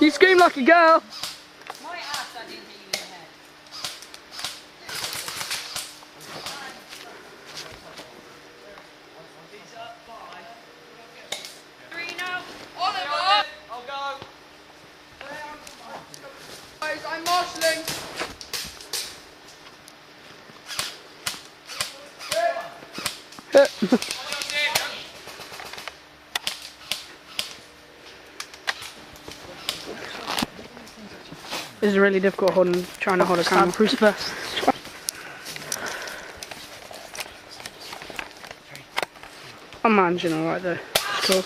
You scream like a girl. My ass, I didn't hit you in the head. Three now. Oliver! I'll go. Guys, I'm marshalling. This is really difficult trying to hold a camera. Crucifix. I'm managing alright though. It's cool.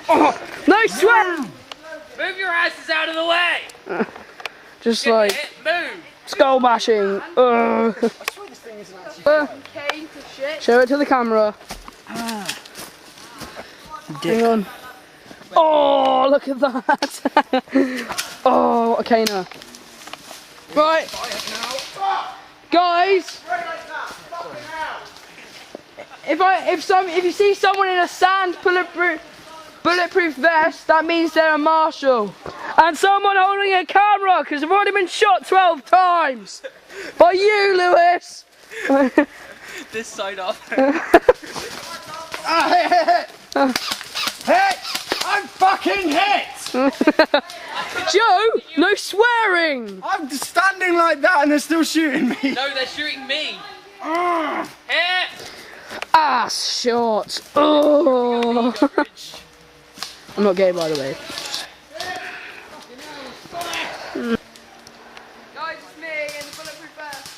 Oh, no sweat! Move your asses out of the way. Just like Move. skull bashing. Show it to the camera. Hang on. Oh, look at that. Oh, what a caner. Right. Guys. If you see someone in a sand bulletproof vest, that means they're a marshal. And someone holding a camera, because I've already been shot 12 times. By you, Lewis. This side off. Hit! I'm fucking hit! Joe, no swearing. I'm just standing like that and they're still shooting me. No, they're shooting me. Hit! Ass shot. Oh. I'm not gay, by the way. Guys, it's me in the bulletproof vest.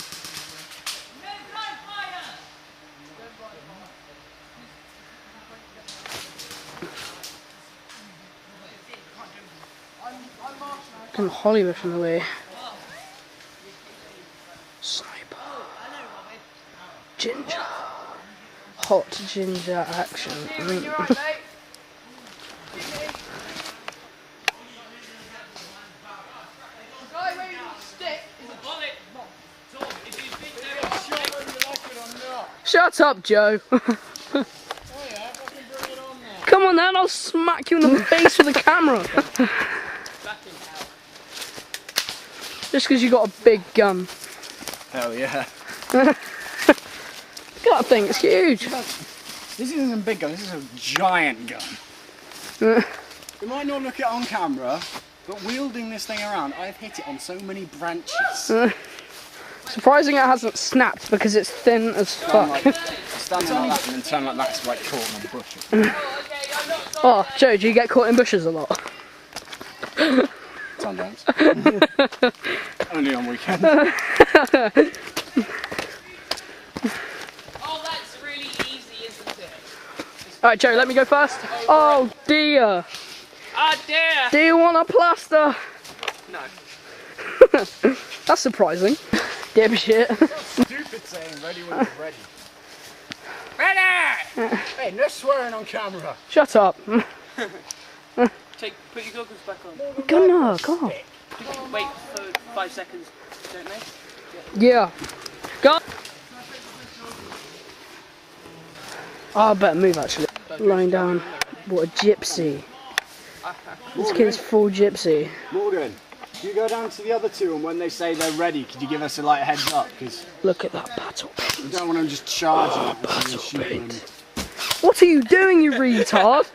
I'm Hollywood from the way. Sniper. Ginger. Hot ginger action. Shut up, Joe. Come on then, I'll smack you in the face with a camera. Just because you got a big gun. Hell yeah. Look at that thing, it's huge. This isn't a big gun, this is a giant gun. You might not look it on camera, but wielding this thing around, I've hit it on so many branches. Surprising it hasn't snapped because it's thin as fuck. Standing like that and then turn like that to like caught in a bush. Oh, Joe, do you get caught in bushes a lot? Sometimes. Only on weekends. Oh, that's really easy, isn't it? Alright, Joe, let me go first. Oh dear. Ah, dear. Do you want a plaster? No. That's surprising. Dipshit. Stupid saying ready when you're ready. Ready! Hey, no swearing on camera. Shut up. Put your goggles back on. Go on. Wait for 5 seconds, don't they? Yeah. Go. Oh, I better move actually. Lying down. What a gypsy. This kid's full gypsy. Morgan, you go down to the other two and when they say they're ready, could you give us a light heads up? Because Look at that battle paint. we don't want them just charging at us and Battle shooting. paint. What are you doing, you retard?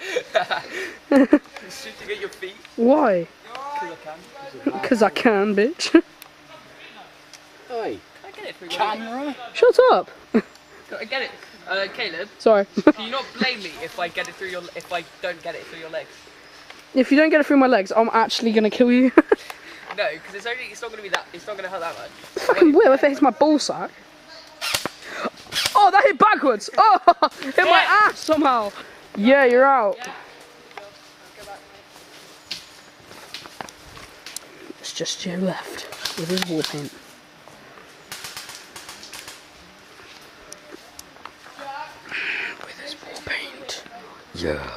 Shooting at your feet. Why? Because I can. Because I can, bitch. Hey, Can I get it through your legs? camera? Shut up. Can I get it? Caleb, Sorry. can you not blame me if I get it through your if I don't get it through your legs? If you don't get it through my legs, I'm actually gonna kill you. No, because it's not gonna be that. It's not gonna hurt that much. Fucking will if it hits my ballsack. Oh, that hit backwards. Oh, hit my ass somehow. Yeah, you're out. It's just Joe left with his war paint. With his war paint. Yeah.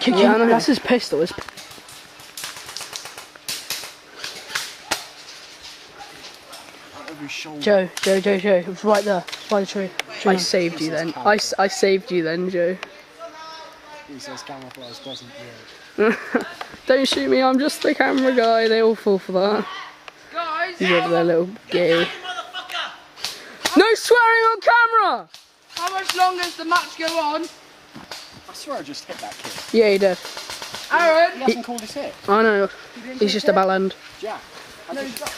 Yeah, no, that's his pistol. Joe, it was right there, by the tree. I saved you then. I saved you then, Joe. He says camouflage doesn't work. Don't shoot me, I'm just the camera guy. They all fall for that. Guys, He's over there, little gay. No swearing on camera! how much longer does the match go on? I swear I just hit that kid. Yeah, he did. Aaron, He hasn't called his hit. I know. He's just a bellend. Jack. no, he's got.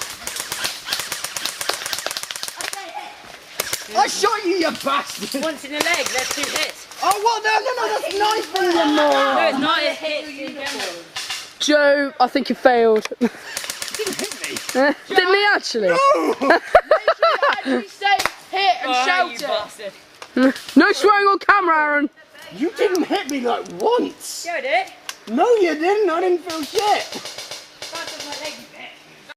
I shot you, you bastard! Once in the leg, that's 2 hits. Oh, what? No, that's knifing, you No, moron! it's not a hit. Joe, I think you failed. He didn't hit me. Didn't he actually? No! Actually say hit and Oh, shout you it. bastard. No swearing on camera, Aaron. You didn't hit me like once. Yeah, I did. No, you didn't. I didn't feel shit.